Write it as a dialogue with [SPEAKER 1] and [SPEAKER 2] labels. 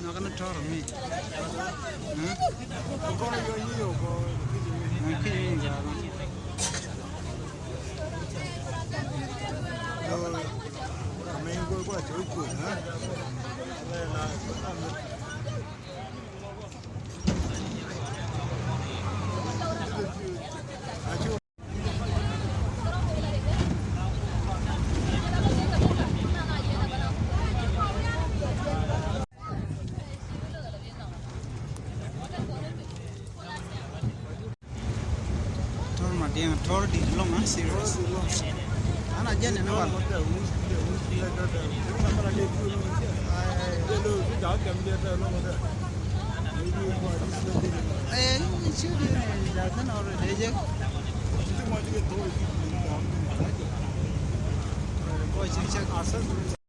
[SPEAKER 1] Nó có nó cho rồi mi. Có nó vô nhiều có. Khi giờ rồi mình vừa qua chỗ củi hả? Đây là dia thor di long ah serious ana jene na wal should doesn't already je